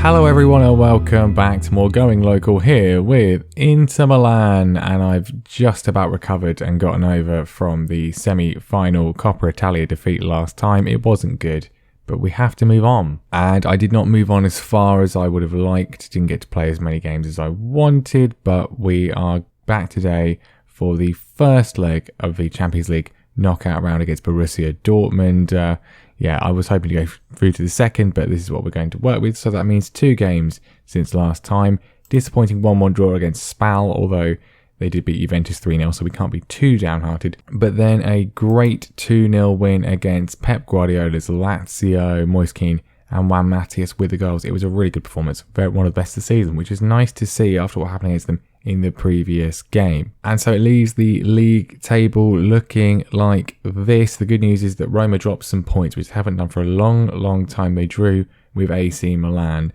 Hello everyone and welcome back to more Going Local here with Inter Milan, and I've just about recovered and gotten over from the semi-final Coppa Italia defeat last time. It wasn't good, but we have to move on, and I did not move on as far as I would have liked. Didn't get to play as many games as I wanted, but we are back today for the first leg of the Champions League knockout round against Borussia Dortmund. I was hoping to go through to the second, but this is what we're going to work with. So that means 2 games since last time. Disappointing 1-1 draw against Spal, although they did beat Juventus 3-0, so we can't be too downhearted. But then a great 2-0 win against Pep Guardiola's Lazio, Moise Kean and Juan Matias with the goals. It was a really good performance, one of the best of the season, which is nice to see after what happened against them in the previous game. And so it leaves the league table looking like this. The good news is that Roma dropped some points, which they haven't done for a long time. They drew with AC Milan,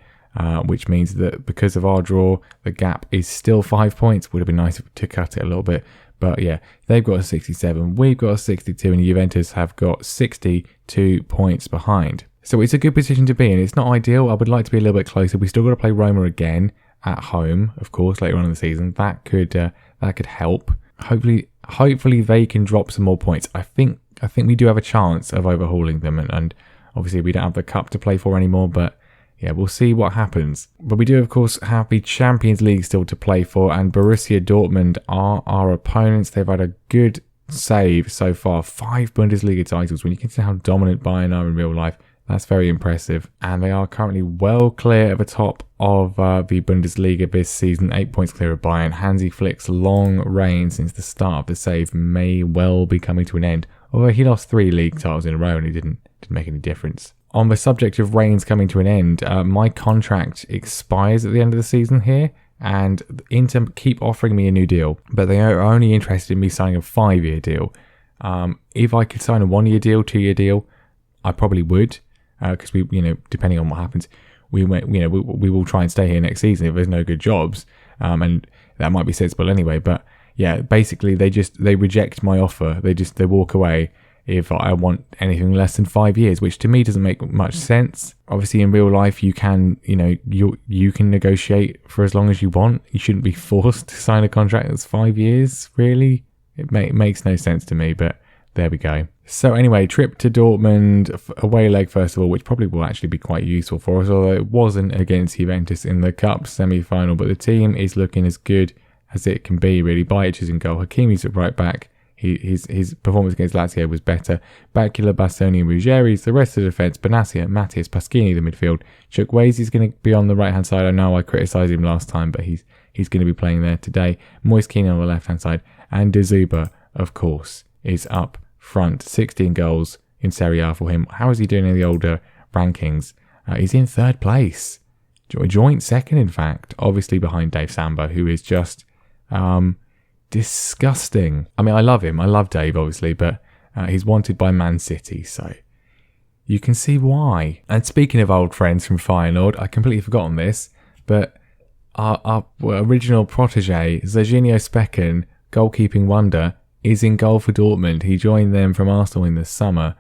which means that because of our draw, the gap is still 5 points. Would have been nice to cut it a little bit. But yeah, they've got a 67, we've got a 62, and Juventus have got 62 points behind. So it's a good position to be in. It's not ideal. I would like to be a little bit closer. We still got to play Roma again at home, of course, later on in the season. That could help. Hopefully they can drop some more points. I think we do have a chance of overhauling them, and obviously we don't have the cup to play for anymore, but yeah, we'll see what happens. But we do, of course, have the Champions League still to play for, and Borussia Dortmund are our opponents. They've had a good save so far, 5 Bundesliga titles. When you consider how dominant Bayern are in real life, that's very impressive. And they are currently well clear of the top of the Bundesliga this season, 8 points clear of Bayern. Hansi Flick's long reign since the start of the save may well be coming to an end, although he lost 3 league titles in a row and it didn't make any difference. On the subject of reigns coming to an end, my contract expires at the end of the season here, and Inter keep offering me a new deal, but they are only interested in me signing a 5-year deal. If I could sign a 1-year deal, 2-year deal, I probably would. Because we, depending on what happens, we will try and stay here next season if there's no good jobs, and that might be sensible anyway. But yeah, basically they reject my offer. They walk away if I want anything less than 5 years, which to me doesn't make much sense. Obviously, in real life, you can you can negotiate for as long as you want. You shouldn't be forced to sign a contract that's 5 years. Really, it makes no sense to me. But there we go. So anyway, trip to Dortmund, away leg first of all, which probably will actually be quite useful for us, although it wasn't against Juventus in the Cup semi-final, but the team is looking as good as it can be, really. Bajic is in goal, Hakimi's at right back, his performance against Lazio was better. Bakula, Bastoni and Ruggeri's the rest of the defence, Benassia, Matias, Pasquini the midfield. Chukwuezi's going to be on the right-hand side. I know I criticised him last time, but he's going to be playing there today. Moise Kean on the left-hand side, and De Zuba, of course, is up front. 16 goals in Serie A for him. How is he doing in the older rankings? He's in 3rd place, joint 2nd in fact, obviously behind Dave Samba, who is just disgusting. I mean, I love him, I love Dave obviously, but he's wanted by Man City, so you can see why. And speaking of old friends from Feyenoord, I completely forgotten this, but our original protege, Serginho Specken, goalkeeping wonder, is in goal for Dortmund. He joined them from Arsenal in the summer.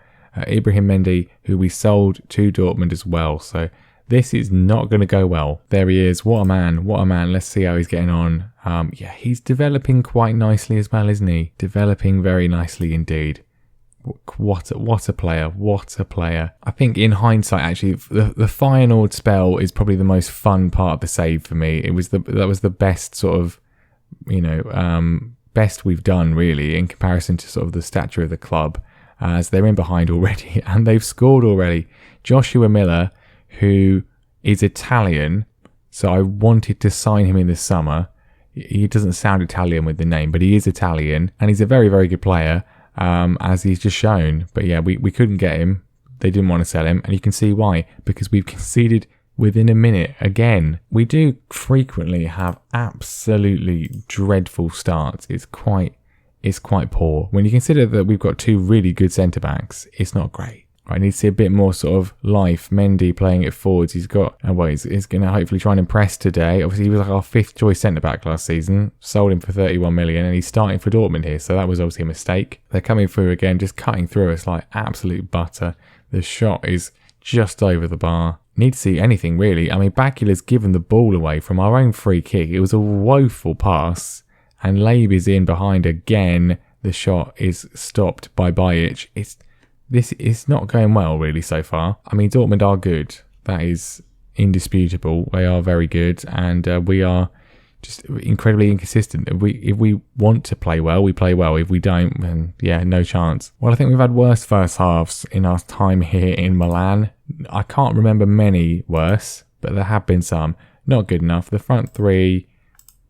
Ibrahim Mendy, who we sold to Dortmund as well. So this is not going to go well. There he is. What a man. Let's see how he's getting on. He's developing quite nicely as well, isn't he? Developing very nicely indeed. What a player. I think in hindsight, actually, the Feyenoord spell is probably the most fun part of the save for me. That was the best sort of, best we've done really in comparison to sort of the stature of the club, as they're in behind already and they've scored already. Joshua Miller, who is Italian, so I wanted to sign him in the summer. He doesn't sound Italian with the name, but he is Italian and he's a very, very good player, as he's just shown. But yeah, we couldn't get him. They didn't want to sell him, and you can see why, because we've conceded within a minute again. We do frequently have absolutely dreadful starts. It's quite poor. When you consider that we've got 2 really good centre backs, it's not great. I need to see a bit more sort of life. Mendy playing at forwards. He's got, he's going to hopefully try and impress today. Obviously, he was like our 5th choice centre back last season. Sold him for 31 million, and he's starting for Dortmund here. So that was obviously a mistake. They're coming through again, just cutting through us like absolute butter. The shot is just over the bar. need to see anything really. I mean, Bakula's given the ball away from our own free kick. It was a woeful pass, and Labe is in behind again. The shot is stopped by Bajic. This is not going well really so far. I mean, Dortmund are good. That is indisputable. They are very good, and we are just incredibly inconsistent. If we want to play well, we play well. If we don't, then yeah, no chance. Well, I think we've had worse first halves in our time here in Milan. I can't remember many worse, but there have been some. Not good enough. The front three,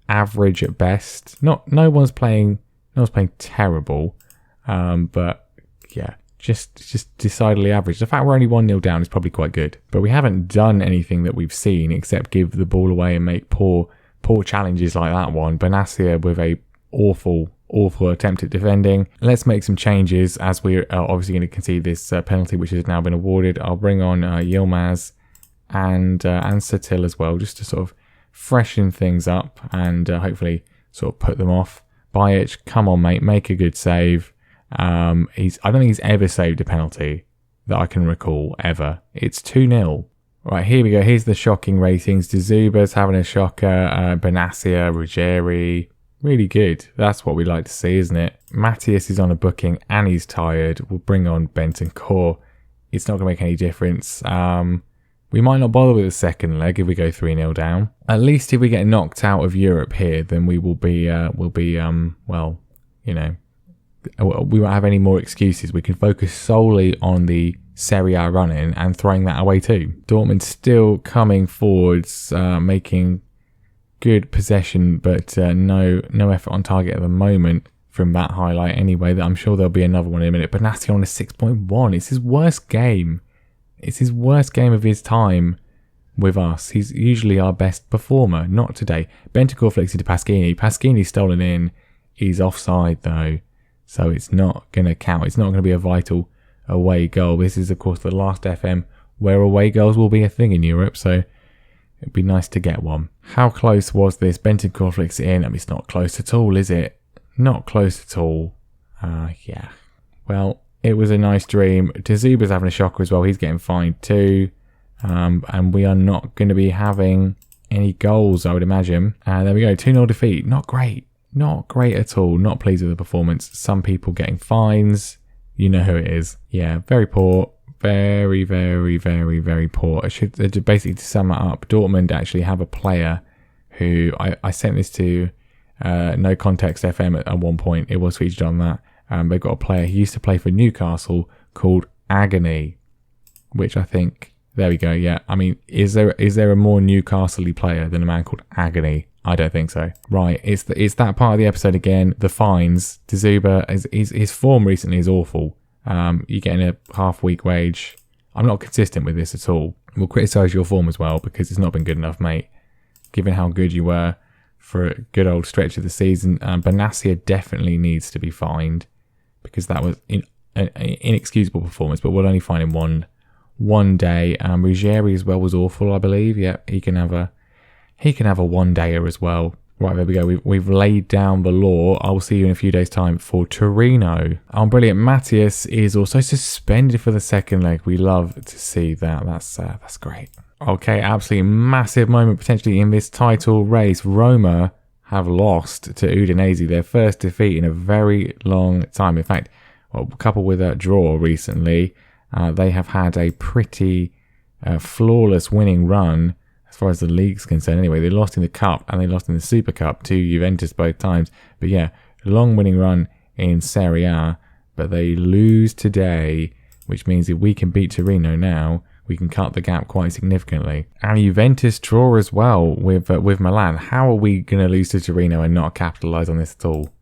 average at best. No one's playing terrible, but yeah, just decidedly average. The fact we're only 1-0 down is probably quite good, but we haven't done anything that we've seen except give the ball away and make poor challenges like that one. Benassia with a awful attempt at defending. Let's make some changes as we're obviously going to concede this penalty, which has now been awarded. I'll bring on Yilmaz and Satil as well, just to sort of freshen things up and hopefully sort of put them off. Bajic, come on mate, make a good save. I don't think he's ever saved a penalty that I can recall ever. It's 2-0. Right, here we go. Here's the shocking ratings. De Zuba's having a shocker. Benassia, Ruggieri, really good. That's what we like to see, isn't it? Matthias is on a booking and he's tired. We'll bring on Bentancur. It's not going to make any difference. We might not bother with the second leg if we go 3-0 down. At least if we get knocked out of Europe here, then we will be, well, you know, we won't have any more excuses. We can focus solely on the Serie A running and throwing that away too. Dortmund still coming forwards, making good possession, but no effort on target at the moment from that highlight anyway. That I'm sure there'll be another one in a minute. But Nasty on a 6.1. It's his worst game. It's his worst game of his time with us. He's usually our best performer. Not today. Bentancur flicks into Pasquini. Pasquini's stolen in. He's offside though, so it's not going to count. It's not going to be a vital away goal. This is of course the last FM where away goals will be a thing in Europe, so it'd be nice to get one. How close was this? Bentancur flicks it in. I mean, it's not close at all, is it? Not close at all. Yeah. Well, it was a nice dream. De Zuba's having a shocker as well. He's getting fined too. And we are not going to be having any goals, I would imagine. There we go. 2-0 defeat. Not great. Not great at all. Not pleased with the performance. Some people getting fines. You know who it is. Yeah, very poor. Very, very, very, very poor. I should basically, to sum it up, Dortmund actually have a player who I sent this to No Context FM at one point. It was featured on that. They've got a player who used to play for Newcastle called Agony, which I think, there we go. Yeah, I mean, is there a more Newcastle-y player than a man called Agony? I don't think so. Right, it's that part of the episode again. The fines. De Zuba, his form recently is awful. You're getting a half-week wage. I'm not consistent with this at all. We'll criticise your form as well because it's not been good enough, mate. Given how good you were for a good old stretch of the season, Benassia definitely needs to be fined because that was an inexcusable performance. But we'll only fine him one day. Ruggieri as well was awful, I believe. Yeah, he can have a 1-dayer as well. Right, there we go. We've laid down the law. I'll see you in a few days' time for Torino. Oh, brilliant. Matthias is also suspended for the second leg. We love to see that. That's great. Okay, absolutely massive moment potentially in this title race. Roma have lost to Udinese, their first defeat in a very long time. In fact, coupled with a draw recently, they have had a pretty flawless winning run as far as the league's concerned. Anyway, they lost in the Cup and they lost in the Super Cup to Juventus both times. But yeah, long winning run in Serie A, but they lose today, which means if we can beat Torino now, we can cut the gap quite significantly. And Juventus draw as well with Milan. How are we going to lose to Torino and not capitalise on this at all?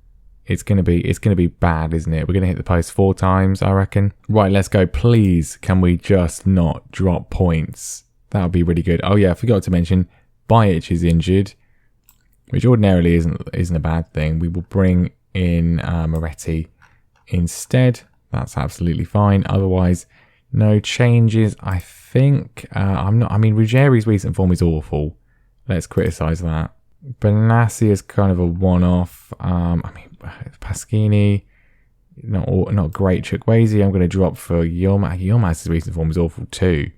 It's going to be bad, isn't it? We're going to hit the post 4 times, I reckon. Right, let's go. Please, can we just not drop points? That would be really good. Oh yeah, I forgot to mention, Bajic is injured, which ordinarily isn't a bad thing. We will bring in Moretti instead. That's absolutely fine. Otherwise, no changes. I think Ruggieri's recent form is awful. Let's criticise that. Benassi is kind of a one-off. Pasquini, not great. Chukwueze, I'm going to drop for Yilmaz. Yilmaz's recent form is awful too.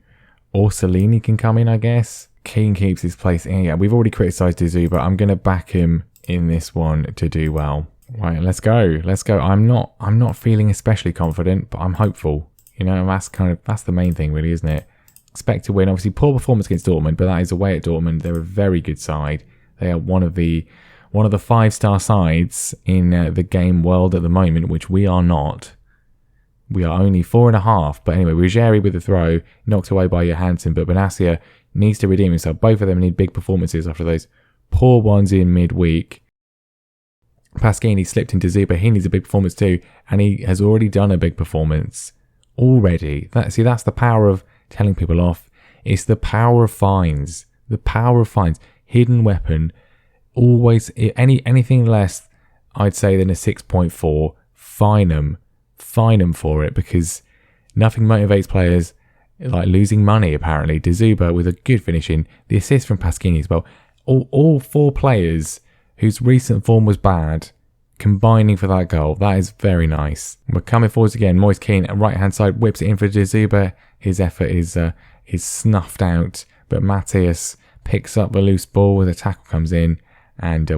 Orsolini can come in, I guess. Keane keeps his place. Yeah, we've already criticised Dizu, but I'm going to back him in this one to do well. Right, let's go. I'm not feeling especially confident, but I'm hopeful. You know, that's the main thing, really, isn't it? Expect to win. Obviously, poor performance against Dortmund, but that is away at Dortmund. They're a very good side. They are one of the 5-star sides in the game world at the moment, which we are not. We are only 4.5. But anyway, Ruggieri with the throw, knocked away by Johansson, but Benassia needs to redeem himself. Both of them need big performances after those poor ones in midweek. Pasquini slipped into Zuba. He needs a big performance too, and he has already done a big performance already. That's the power of telling people off. It's the power of fines. The power of fines. Hidden weapon. Always anything less, I'd say, than a 6.4. Fine them for it, because nothing motivates players like losing money. Apparently, De Zuba with a good finishing. The assist from Pasquini as well. All 4 players whose recent form was bad combining for that goal. That is very nice. We're coming forwards again. Moise Keane, right hand side, whips it in for De Zuba. His effort is snuffed out, but Matthias picks up the loose ball as a tackle comes in, and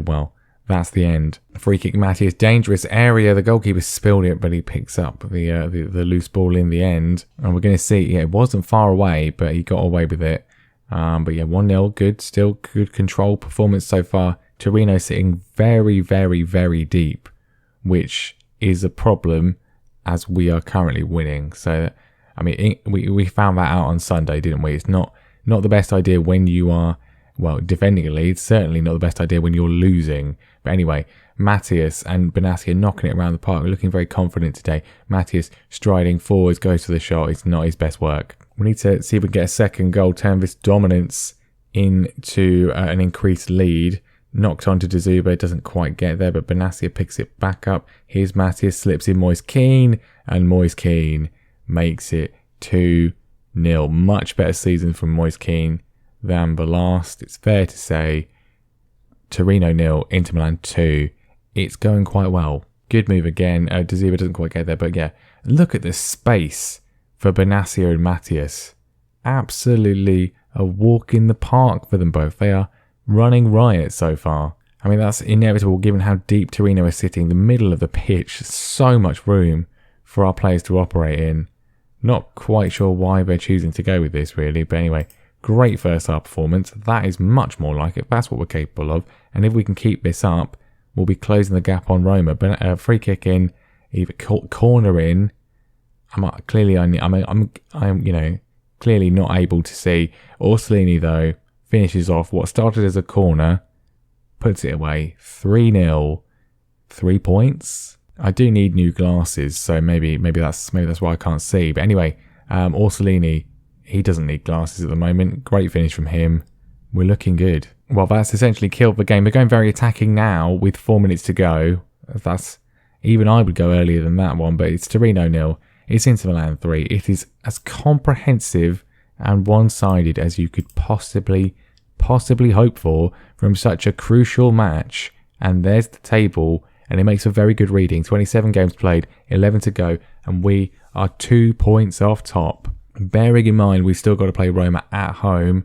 that's the end. Free kick, Matthias, dangerous area. The goalkeeper spilled it, but he picks up the loose ball in the end, and we're going to see. Yeah, it wasn't far away, but he got away with it. But yeah, 1-0, good, still good control performance so far. Torino sitting very, very, very deep, which is a problem as we are currently winning. So, I mean, we found that out on Sunday, didn't we? It's not the best idea when you are, defending a lead. Certainly not the best idea when you're losing. But anyway, Matthias and Benassia knocking it around the park, looking very confident today. Matthias striding forwards, goes for the shot. It's not his best work. We need to see if we can get a second goal, turn this dominance into an increased lead. Knocked onto De Zuba, doesn't quite get there, but Benassia picks it back up. Here's Matthias, slips in Moise Keane, and Moise Keane makes it 2-0. Much better season from Moise Keane than the last. It's fair to say. Torino 0, Inter Milan 2. It's going quite well. Good move again. De Zuba doesn't quite get there, but yeah. Look at the space for Benassia and Matthias. Absolutely a walk in the park for them both. They are running riot so far. I mean, that's inevitable given how deep Torino is sitting. The middle of the pitch, so much room for our players to operate in. Not quite sure why they're choosing to go with this, really. But anyway, great first half performance. That is much more like it. That's what we're capable of. And if we can keep this up, we'll be closing the gap on Roma. But free kick in, either corner in. I'm clearly not able to see. Orsolini, though, finishes off what started as a corner, puts it away. 3-0, 3 points. I do need new glasses, so maybe that's why I can't see. But anyway, Orsolini, he doesn't need glasses at the moment. Great finish from him. We're looking good. Well, that's essentially killed the game. We're going very attacking now with 4 minutes to go. Even I would go earlier than that one, but it's Torino 0. It's Inter Milan 3. It is as comprehensive and one-sided as you could possibly hope for from such a crucial match. And there's the table, and it makes a very good reading. 27 games played, 11 to go, and we are 2 points off top. Bearing in mind we've still got to play Roma at home,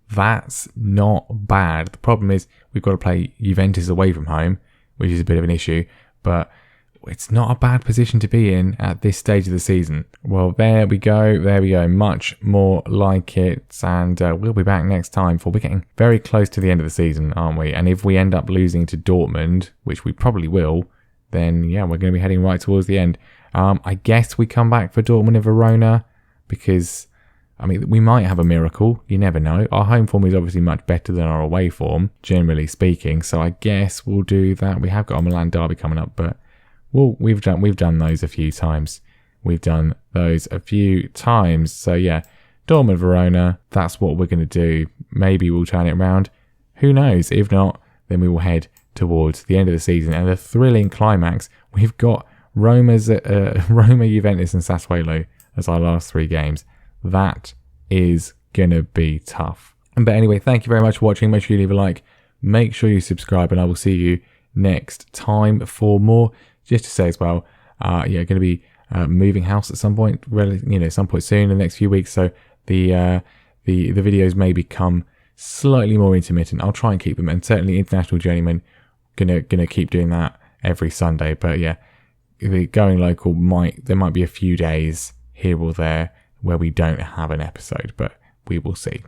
that's not bad. The problem is we've got to play Juventus away from home, which is a bit of an issue, but it's not a bad position to be in at this stage of the season. Well, there we go. Much more like it. And we'll be back next time, for we're getting very close to the end of the season, aren't we? And if we end up losing to Dortmund, which we probably will, then yeah, we're going to be heading right towards the end. I guess we come back for Dortmund and Verona, because, I mean, we might have a miracle. You never know. Our home form is obviously much better than our away form, generally speaking. So I guess we'll do that. We have got a Milan derby coming up, but we've done those a few times. So yeah, Dortmund, Verona, that's what we're going to do. Maybe we'll turn it around. Who knows? If not, then we will head towards the end of the season and the thrilling climax. We've got Roma, Juventus and Sassuolo as our last 3 games. That is going to be tough. But anyway, thank you very much for watching. Make sure you leave a like. Make sure you subscribe, and I will see you next time for more. Just to say as well, going to be moving house at some point, some point soon in the next few weeks. So the the videos may become slightly more intermittent. I'll try and keep them, and certainly International Journeyman, gonna keep doing that every Sunday. But yeah, the Going Local there might be a few days here or there where we don't have an episode, but we will see.